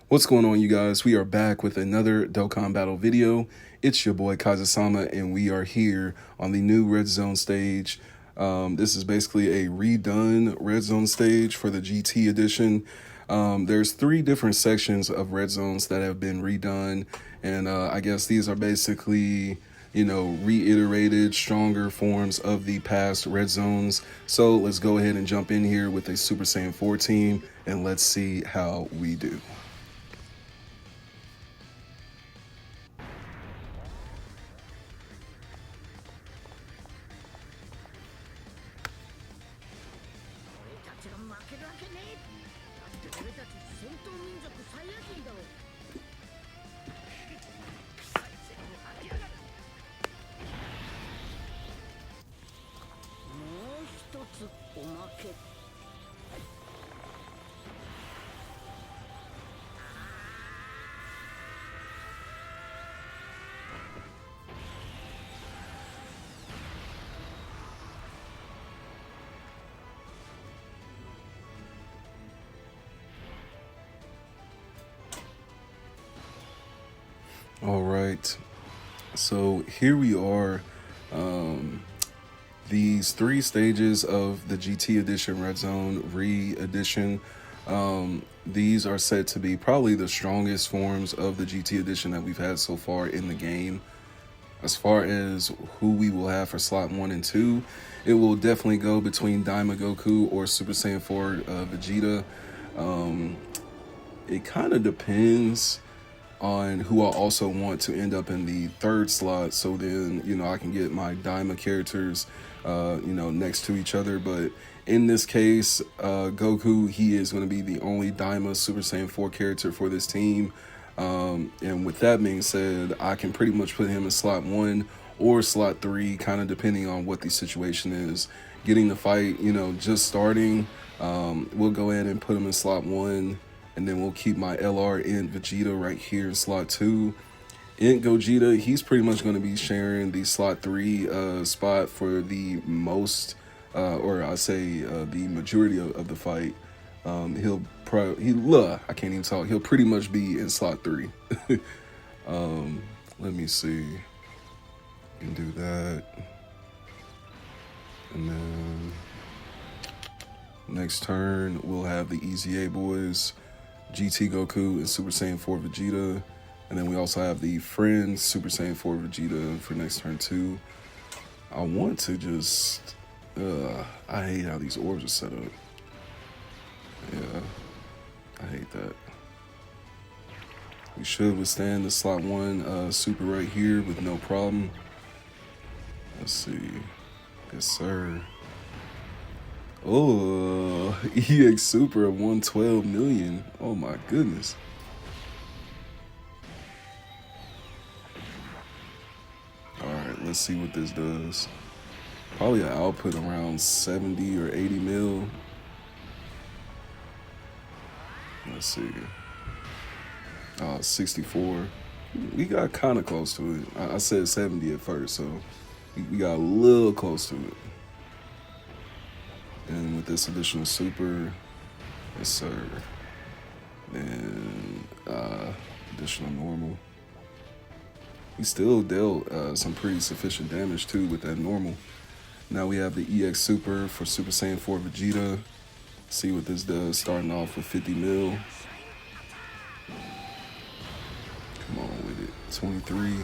What's going on, you guys? We are back with another Dokkan Battle video. It's your boy Kaiza-Sama, and we are here on the new Redzone stage. This is basically a redone Redzone stage for the GT edition. There's 3 different sections of Redzones that have been redone, and I guess these are basically, you know, reiterated, stronger forms of the past Redzones. So let's go ahead and jump in here with a Super Saiyan 4 team, and let's see how we do. All right, so here we are. These 3 stages of the GT Edition Redzone re-edition. These are said to be probably the strongest forms of the GT Edition that we've had so far in the game. As far as who we will have for slot 1 and 2, it will definitely go between Daima Goku or Super Saiyan 4 Vegeta. It kind of depends on who I also want to end up in the 3rd slot, so then, you know, I can get my Daima characters, you know, next to each other. But in this case, Goku, he is going to be the only Daima Super Saiyan 4 character for this team. And with that being said, I can pretty much put him in slot 1 or slot 3, kind of depending on what the situation is. Getting the fight, you know, just starting, we'll go ahead and put him in slot 1. And then we'll keep my LR in Vegeta right here in slot 2. In Gogeta, he's pretty much going to be sharing the slot 3 spot for the most, or I say the majority of the fight. I can't even talk. He'll pretty much be in slot 3. Let me see. Can do that. And then next turn, we'll have the Easy A boys. GT Goku and Super Saiyan 4 Vegeta. And then we also have the Friends Super Saiyan 4 Vegeta for next turn 2. I want to just... I hate how these orbs are set up. Yeah, I hate that. We should withstand the slot 1 Super right here with no problem. Let's see. Yes, sir. Oh, EX Super of 112 million. Oh my goodness. Alright, let's see what this does. Probably an output around 70 or 80 mil. Let's see. 64. We got kind of close to it. I said 70 at first, so we got a little close to it. And with this additional super, yes sir. And additional normal. He still dealt some pretty sufficient damage too with that normal. Now we have the EX Super for Super Saiyan 4 Vegeta. See what this does, starting off with 50 mil. Come on with it, 23.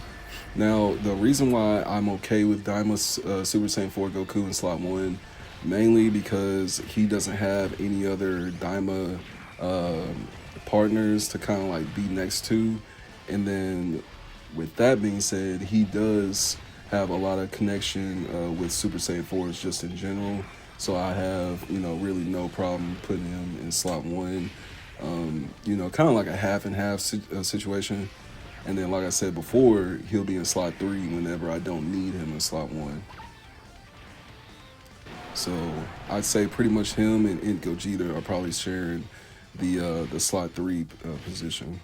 Now, the reason why I'm okay with Daima Super Saiyan 4 Goku in slot 1, mainly because he doesn't have any other Daima partners to kind of like be next to. And then with that being said, he does have a lot of connection with Super Saiyan 4s just in general. So I have, you know, really no problem putting him in slot 1. You know, kind of like a half and half situation. And then, like I said before, he'll be in slot 3 whenever I don't need him in slot 1. So I'd say pretty much him and Gogeta are probably sharing the slot 3 position.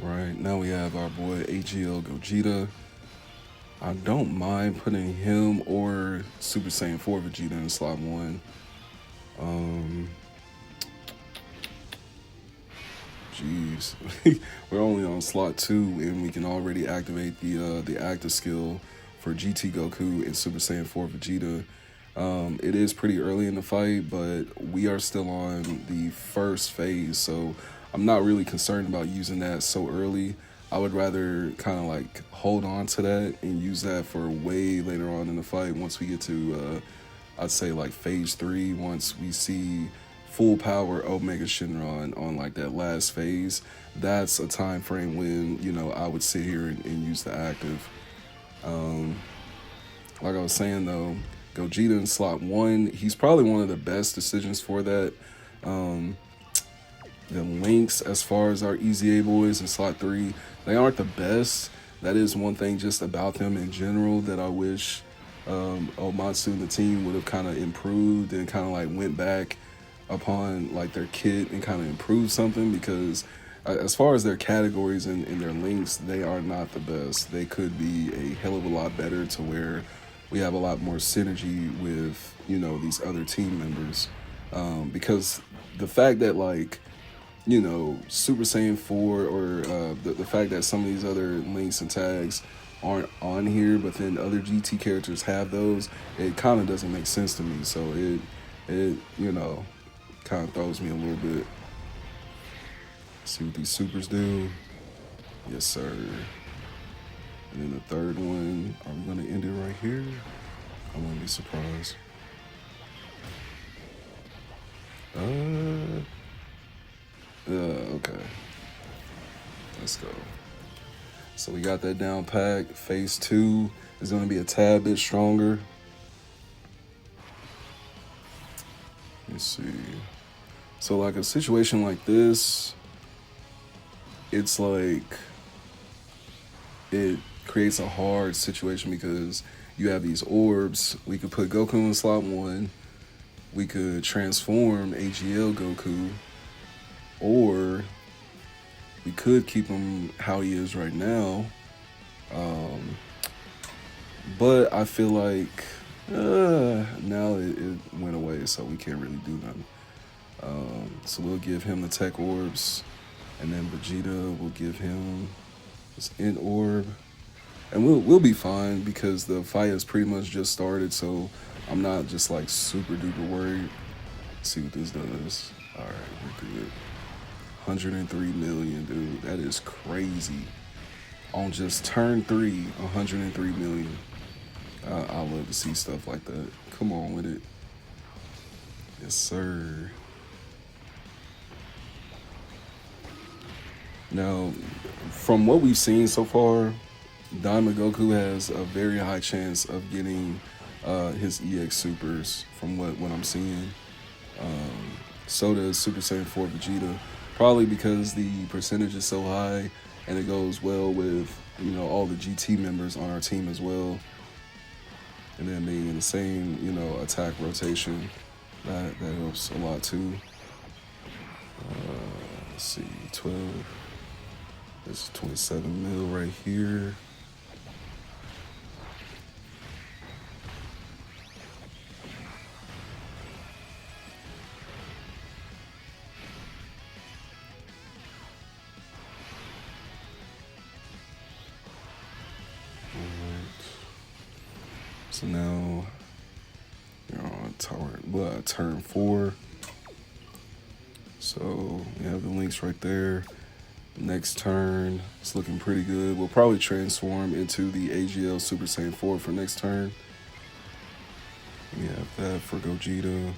Right, now we have our boy AGL Gogeta. I don't mind putting him or Super Saiyan 4 Vegeta in slot 1. Jeez. We're only on slot 2 and we can already activate the active skill for GT Goku and Super Saiyan 4 Vegeta. It is pretty early in the fight, but we are still on the first phase, so I'm not really concerned about using that so early. I would rather kind of like hold on to that and use that for way later on in the fight once we get to, I'd say like phase 3, once we see full power Omega Shenron on like that last phase. That's a time frame when, you know, I would sit here and use the active. Like I was saying though, Gogeta in slot 1, he's probably one of the best decisions for that. The links as far as our Easy A boys in slot 3, they aren't the best. That is one thing just about them in general that I wish Omatsu and the team would have kind of improved and kind of like went back upon like their kit and kind of improved something, because as far as their categories and their links, they are not the best. They could be a hell of a lot better to where we have a lot more synergy with, you know, these other team members. Because the fact that like, you know, Super Saiyan 4 or the fact that some of these other links and tags aren't on here, but then other GT characters have those, it kind of doesn't make sense to me. So it you know, kind of throws me a little bit. See what these supers do. Yes, sir. And then the third one, are we going to end it right here? I won't be surprised. Okay. Let's go. So we got that down pack. Phase 2 is going to be a tad bit stronger. Let's see. So like a situation like this, it's like it creates a hard situation because you have these orbs. We could put Goku in slot 1. We could transform AGL Goku, or we could keep him how he is right now. But I feel like now it went away, so we can't really do nothing. So we'll give him the tech orbs, and then Vegeta will give him this int orb, and we'll be fine because the fight has pretty much just started. So I'm not just like super duper worried. Let's see what this does. All right, we're good. 103 million, dude. That is crazy. On just turn 3, 103 million. I love to see stuff like that. Come on with it. Yes, sir. Now, from what we've seen so far, Diamond Goku has a very high chance of getting his EX supers from what I'm seeing. So does Super Saiyan 4 Vegeta, probably because the percentage is so high and it goes well with, you know, all the GT members on our team as well. And then being in the same, you know, attack rotation, that helps a lot too. Let's see, 12. This is 27 mil right here. So now you're on turn 4. So we have the links right there. Next turn, it's looking pretty good. We'll probably transform into the AGL Super Saiyan 4 for next turn. We have that for Gogeta.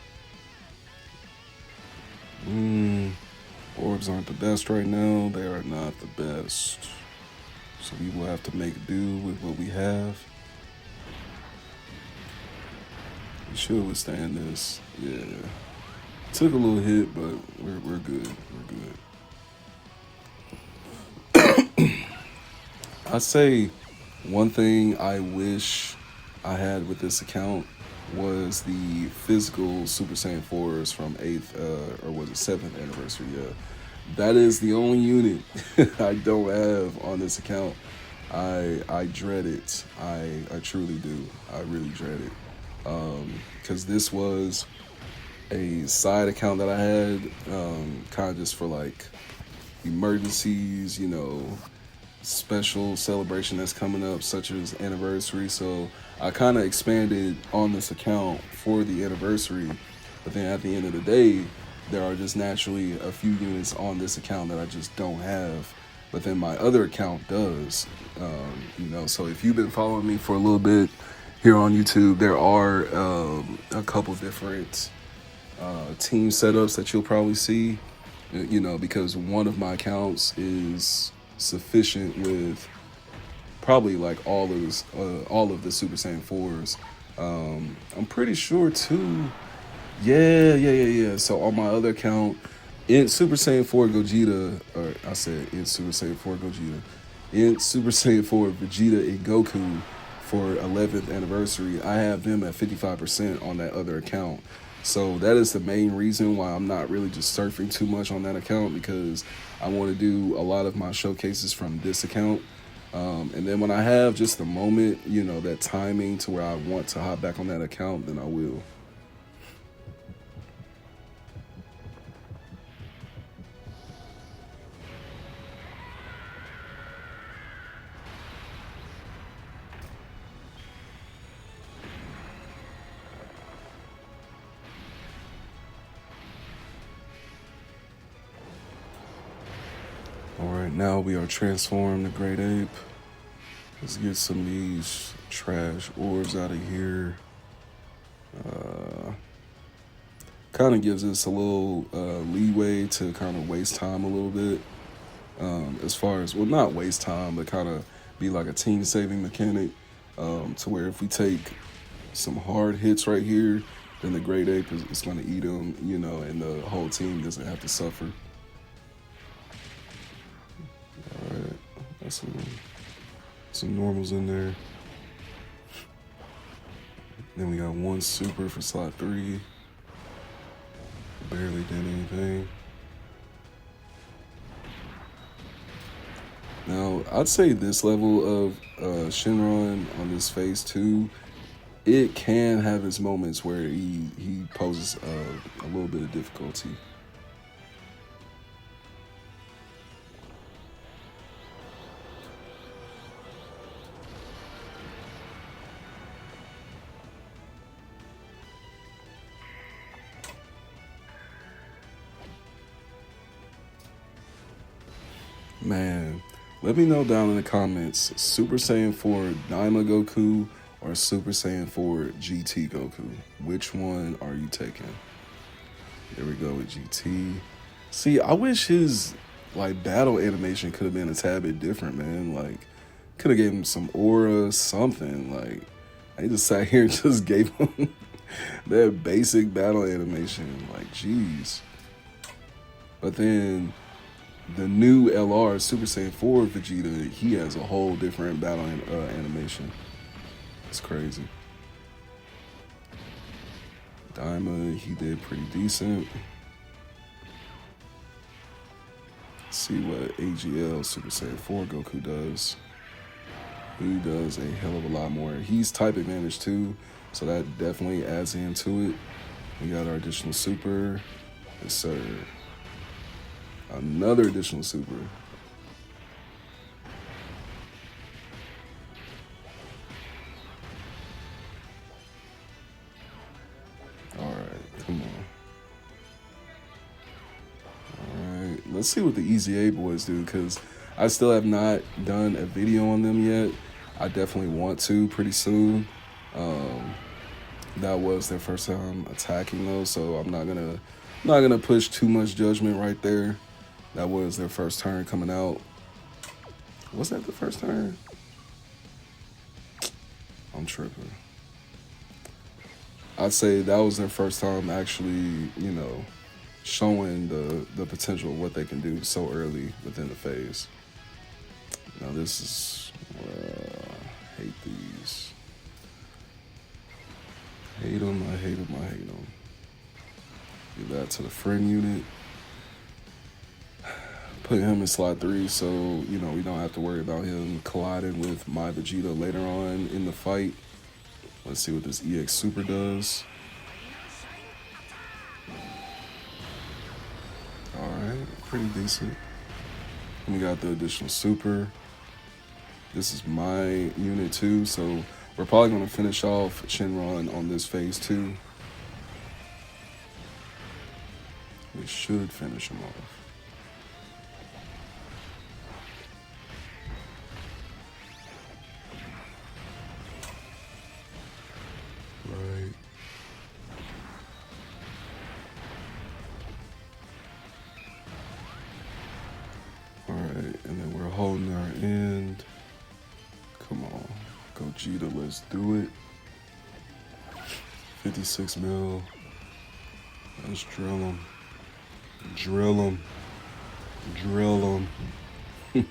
Orbs aren't the best right now. They are not the best. So we will have to make do with what we have. We should withstand this. Yeah. Took a little hit, but we're good. We're good. I say one thing I wish I had with this account was the physical Super Saiyan 4s from 8th, or was it 7th anniversary? Yeah. That is the only unit I don't have on this account. I dread it. I truly do. I really dread it. Because this was a side account that I had, kind of just for like emergencies, you know, special celebration that's coming up, such as anniversary. So I kind of expanded on this account for the anniversary. But then at the end of the day, there are just naturally a few units on this account that I just don't have. But then my other account does. You know, so if you've been following me for a little bit here on YouTube, there are a couple different team setups that you'll probably see. You know, because one of my accounts is sufficient with probably like all of the Super Saiyan 4s. I'm pretty sure too. Yeah. So on my other account, in Super Saiyan 4 Gogeta, or I said in Super Saiyan 4 Gogeta, in Super Saiyan 4 Vegeta and Goku for 11th anniversary, I have them at 55% on that other account. So that is the main reason why I'm not really just surfing too much on that account, because I want to do a lot of my showcases from this account. And then when I have just the moment, you know, that timing to where I want to hop back on that account, then I will. Alright, now we are transformed to Great Ape. Let's get some of these trash orbs out of here. Kind of gives us a little leeway to kind of waste time a little bit. As far as, well, not waste time, but kind of be like a team saving mechanic. To where if we take some hard hits right here, then the Great Ape is going to eat them, you know, and the whole team doesn't have to suffer. Alright, that's some normals in there. Then we got one super for slot 3. Barely did anything. Now, I'd say this level of Shenron on this phase 2, it can have its moments where he poses a little bit of difficulty. Man, let me know down in the comments, Super Saiyan 4 Daima Goku or Super Saiyan 4 GT Goku? Which one are you taking? There we go with GT. See, I wish his like battle animation could have been a tad bit different, man. Like, could have gave him some aura, something. Like, I just sat here and just gave him that basic battle animation. Like, jeez. But then the new LR Super Saiyan 4 Vegeta, he has a whole different battle animation. It's crazy. Daima, he did pretty decent. Let's see what AGL Super Saiyan 4 Goku does. He does a hell of a lot more. He's type advantage too, so that definitely adds into it. We got our additional super. Yes, sir. Another additional super. All right, come on. All right, let's see what the Easy A boys do, because I still have not done a video on them yet. I definitely want to pretty soon. That was their first time attacking though, so I'm not gonna push too much judgment right there. That was their first turn coming out. Was that the first turn? I'm tripping. I'd say that was their first time actually, you know, showing the potential of what they can do so early within the phase. Now this is, I hate these. Hate them, I hate them, I hate them. Give that to the friend unit. put him in slot 3, so you know we don't have to worry about him colliding with my Vegeta later on in the fight. Let's see what this EX Super does. All right, pretty decent. And we got the additional super. This is my unit too, so we're probably going to finish off Shenron on this phase 2. We should finish him off. Right. All right, and then we're holding our end. Come on, Gogeta, let's do it. 56 mil. Let's drill him. Drill him. Drill him.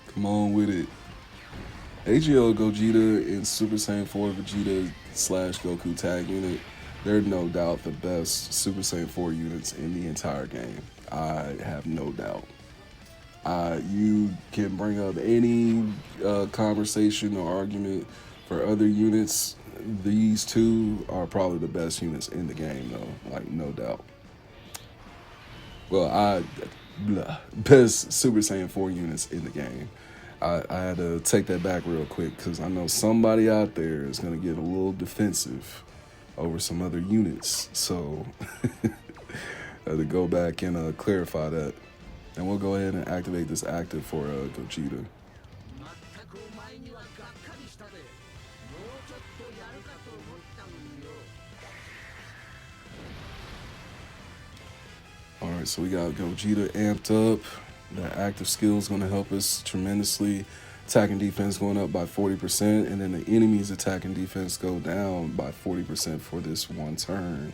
Come on with it. AGL Gogeta and Super Saiyan 4 Vegeta / Goku tag unit, they're no doubt the best Super Saiyan 4 units in the entire game. I have no doubt. You can bring up any conversation or argument for other units. These two are probably the best units in the game, though, like no doubt. Well, best Super Saiyan 4 units in the game. I had to take that back real quick because I know somebody out there is going to get a little defensive over some other units. So I had to go back and clarify that. And we'll go ahead and activate this active for Gogeta. Alright, so we got Gogeta amped up. That active skill is going to help us tremendously. Attacking defense going up by 40%, and then the enemy's attacking defense go down by 40% for this one turn.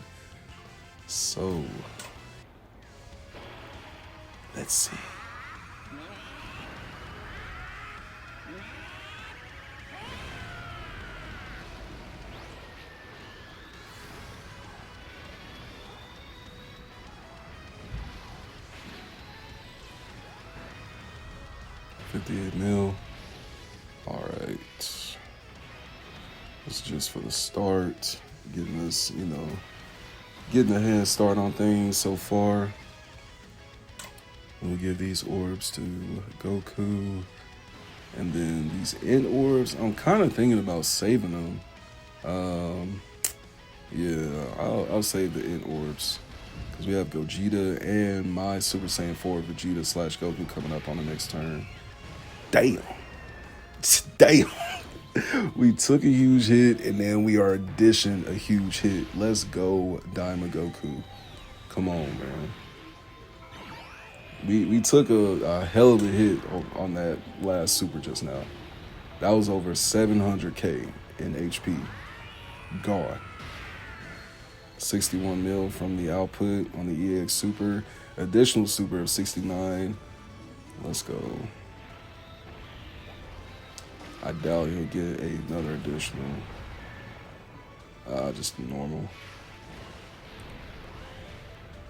So, let's see. $58 mil. All right. This is just for the start. Getting us, you know, getting a head start on things so far. We'll give these orbs to Goku. And then these end orbs, I'm kind of thinking about saving them. Yeah, I'll save the end orbs. Because we have Gogeta and my Super Saiyan 4 Vegeta / Goku coming up on the next turn. Damn. Damn. We took a huge hit, and then we are dishing a huge hit. Let's go, Daima Goku. Come on, man. We took a hell of a hit on that last super just now. That was over 700k in HP. Gone. 61 mil from the output on the EX Super. Additional super of 69. Let's go. I doubt he'll get another additional. Just normal.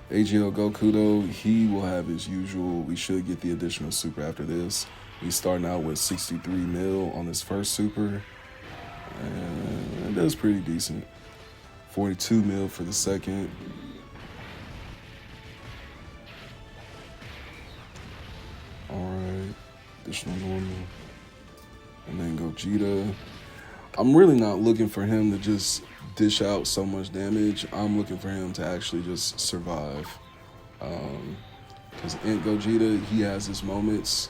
AGL Goku, though, he will have his usual. We should get the additional super after this. He's starting out with 63 mil on his first super. And that's pretty decent. 42 mil for the second. Alright. Additional normal. And then Gogeta. I'm really not looking for him to just dish out so much damage. I'm looking for him to actually just survive. Because in Gogeta, he has his moments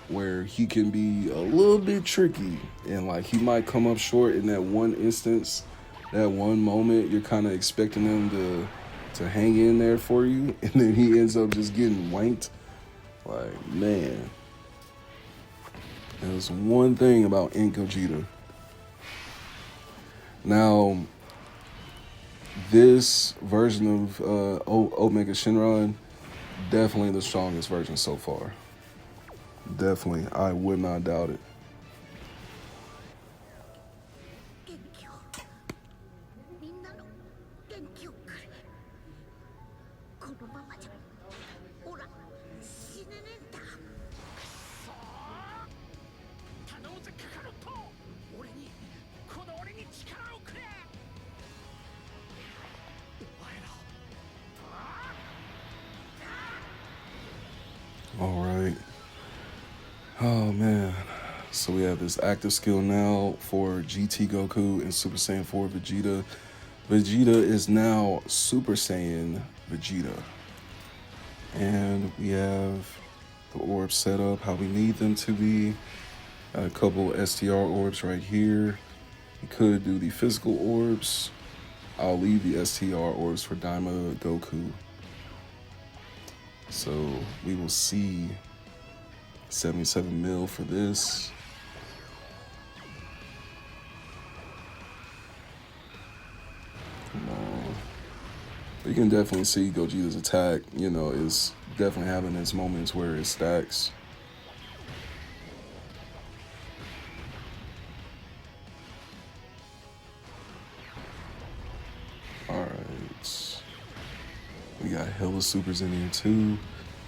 where he can be a little bit tricky. And like he might come up short in that one instance, that one moment you're kind of expecting him to hang in there for you. And then he ends up just getting wanked. Like, man. There's one thing about Gogeta. Now, this version of Omega Shenron, definitely the strongest version so far. Definitely, I would not doubt it. Oh man. So we have this active skill now for GT Goku and Super Saiyan 4 Vegeta. Vegeta is now Super Saiyan Vegeta. And we have the orbs set up how we need them to be. A couple STR orbs right here. We could do the physical orbs. I'll leave the STR orbs for Daima Goku. So we will see 77 mil for this. Come on. You can definitely see Gogeta's attack, you know, is definitely having its moments where it stacks. Alright. We got hella supers in here too.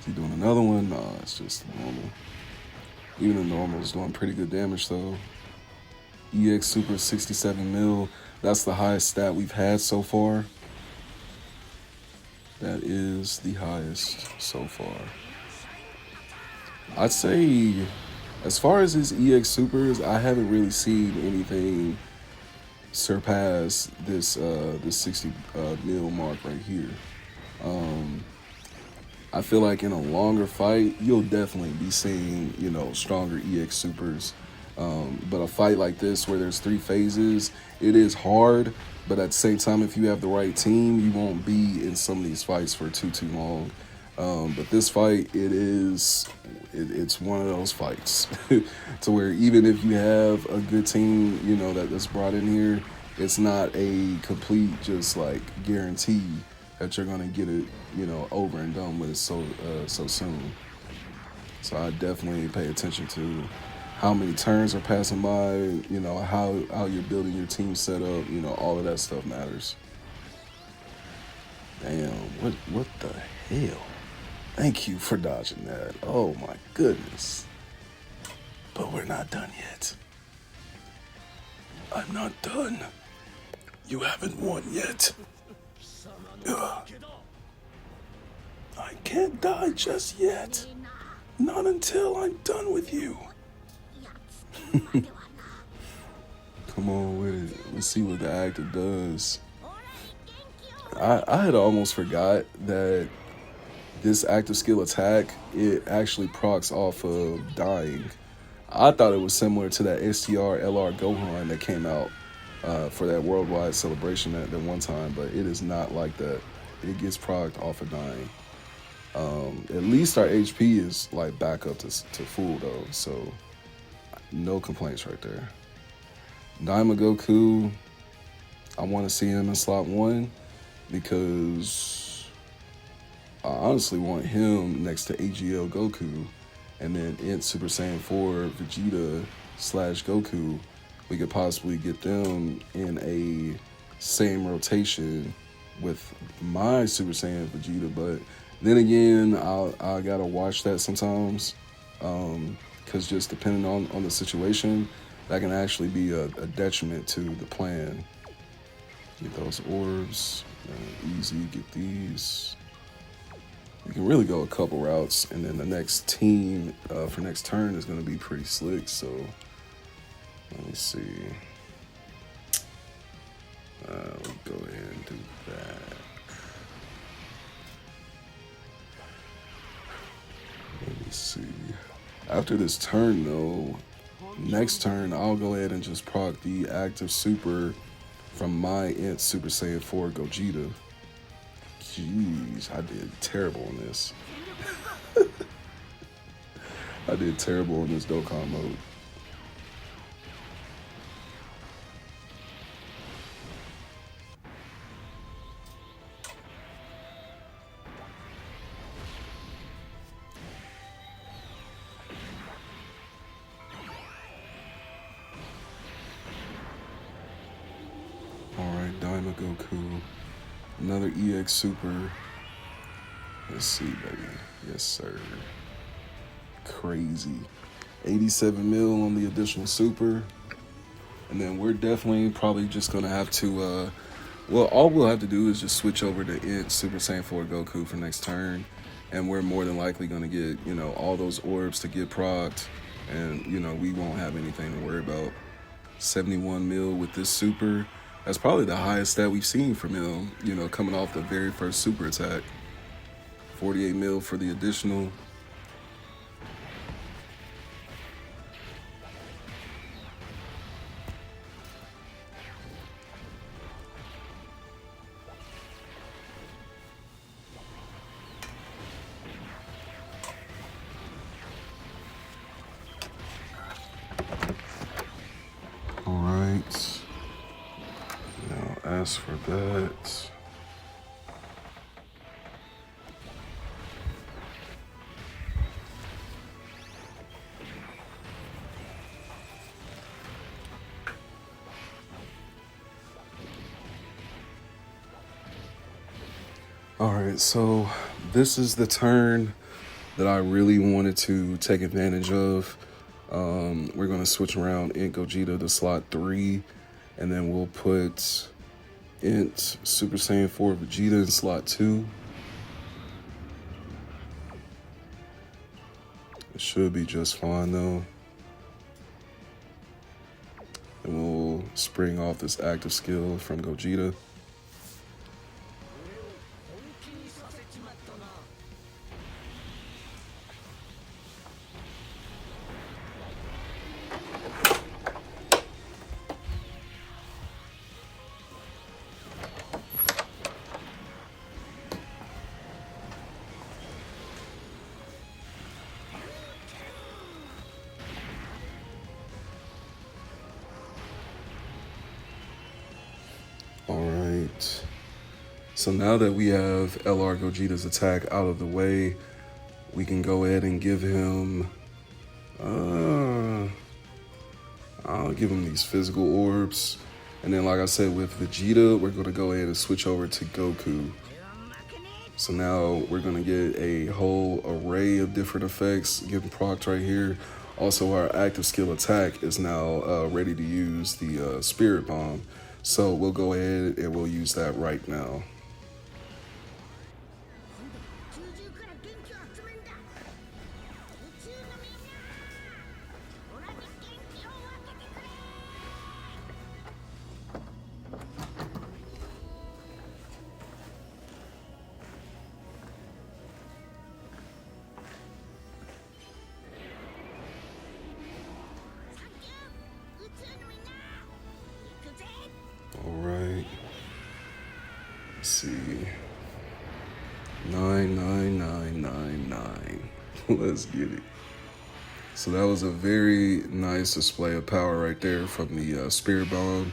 Is he doing another one? Nah, it's just normal. Even the normal is doing pretty good damage though. EX Super 67 mil. That's the highest stat we've had so far. That is the highest so far. I'd say, as far as his EX Supers, I haven't really seen anything surpass this 60 mil mark right here. I feel like in a longer fight, you'll definitely be seeing, you know, stronger EX Supers. But a fight like this where there's 3 phases, it is hard. But at the same time, if you have the right team, you won't be in some of these fights for too long. But this fight, it's one of those fights to where even if you have a good team, you know, that's brought in here, it's not a complete just like guarantee that you're gonna get it, you know, over and done with so soon. So I definitely pay attention to how many turns are passing by, you know, how you're building your team setup, you know, all of that stuff matters. Damn, what the hell? Thank you for dodging that. Oh my goodness. But we're not done yet. I'm not done. You haven't won yet. Ugh. I can't die just yet. Not until I'm done with you. Come on with it. Let's see what the active does. I had almost forgot that this active skill attack, it actually procs off of dying. I thought it was similar to that STR LR Gohan that came out for that worldwide celebration at one time, but it is not like that. It gets procced off of dying. At least our HP is like back up to full though, so no complaints right there. Daima Goku, I want to see him in slot 1 because I honestly want him next to AGL Goku, and then in Super Saiyan 4 Vegeta / Goku, we could possibly get them in a same rotation with my Super Saiyan Vegeta. But then again, I gotta watch that sometimes, because just depending on the situation, that can actually be a detriment to the plan. Get those orbs, easy, get these. You can really go a couple routes, and then the next team for next turn is going to be pretty slick. So let me see. We'll go ahead and do that. Let me see. After this turn, though, next turn I'll go ahead and just proc the active super from my Int Super Saiyan 4 Gogeta. Jeez, I did terrible on this. I did terrible in this Dokkan mode. Alright, Daima Goku. Another EX Super. Let's see, baby. Yes, sir. Crazy. 87 mil on the additional Super. And then we're definitely probably just going to have to... well, all we'll have to do is just switch over to Int Super Saiyan 4 Goku for next turn. And we're more than likely going to get, you know, all those orbs to get procced. and you know we won't have anything to worry about. 71 mil with this super. That's probably the highest that we've seen from him, you know, coming off the very first super attack. 48 mil for the additional. All right. Now, as for that, all right, so this is the turn that I really wanted to take advantage of. We're going to switch around Int Gogeta to slot 3, and then we'll put Int Super Saiyan 4 Vegeta in slot 2. It should be just fine though. And we'll spring off this active skill from Gogeta. All right. So now that we have LR Gogeta's attack out of the way, we can go ahead and give him, I'll give him these physical orbs. And then like I said, with Vegeta, we're gonna go ahead and switch over to Goku. So now we're gonna get a whole array of different effects getting procced right here. Also, our active skill attack is now ready to use the Spirit Bomb. So we'll go ahead and we'll use that right now. All right. Let's see. 99999. Let's get it. So that was a very nice display of power right there from the Spirit Bomb.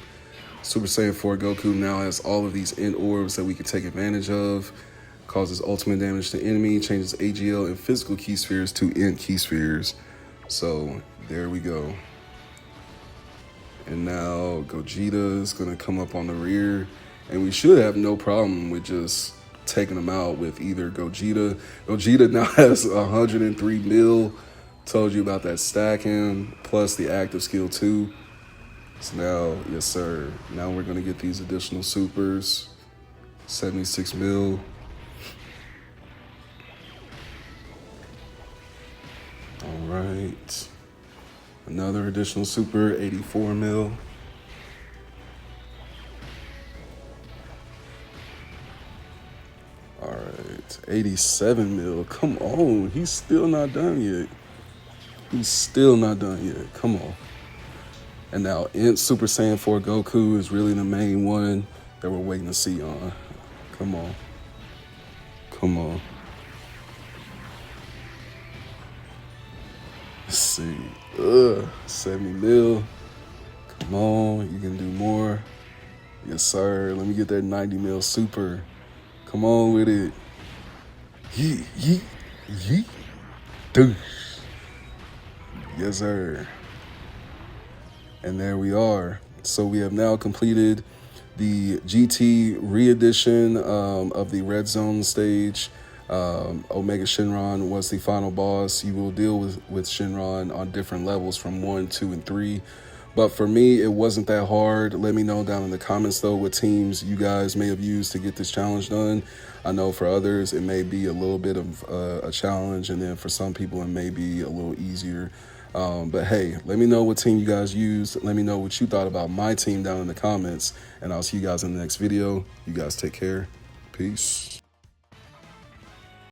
Super Saiyan 4 Goku now has all of these Int orbs that we can take advantage of. Causes ultimate damage to enemy, changes AGL and physical key spheres to Int key spheres. So there we go. And now Gogeta is going to come up on the rear. And we should have no problem with just taking him out with either Gogeta. Gogeta now has 103 mil. Told you about that stacking, plus the active skill too. So now, yes sir, now we're going to get these additional supers. 76 mil. All right. Another additional super, 84 mil. All right, 87 mil. Come on, he's still not done yet. He's still not done yet. Come on. And now Int Super Saiyan 4 Goku is really the main one that we're waiting to see on. Come on. Come on. Let's see. 70 mil. Come on, you can do more. Yes, sir. Let me get that 90 mil super. Come on with it. Yeet, yeet, yeet. Deuce. Yes, sir. And there we are. So we have now completed the GT re-edition of the Redzone stage. Omega Shenron was the final boss. You will deal with Shenron on different levels from 1, 2, and 3. But for me, it wasn't that hard. Let me know down in the comments, though, what teams you guys may have used to get this challenge done. I know for others, it may be a little bit of a challenge, and then for some people, it may be a little easier. But hey, let me know what team you guys used. Let me know what you thought about my team down in the comments. And I'll see you guys in the next video. You guys take care. Peace.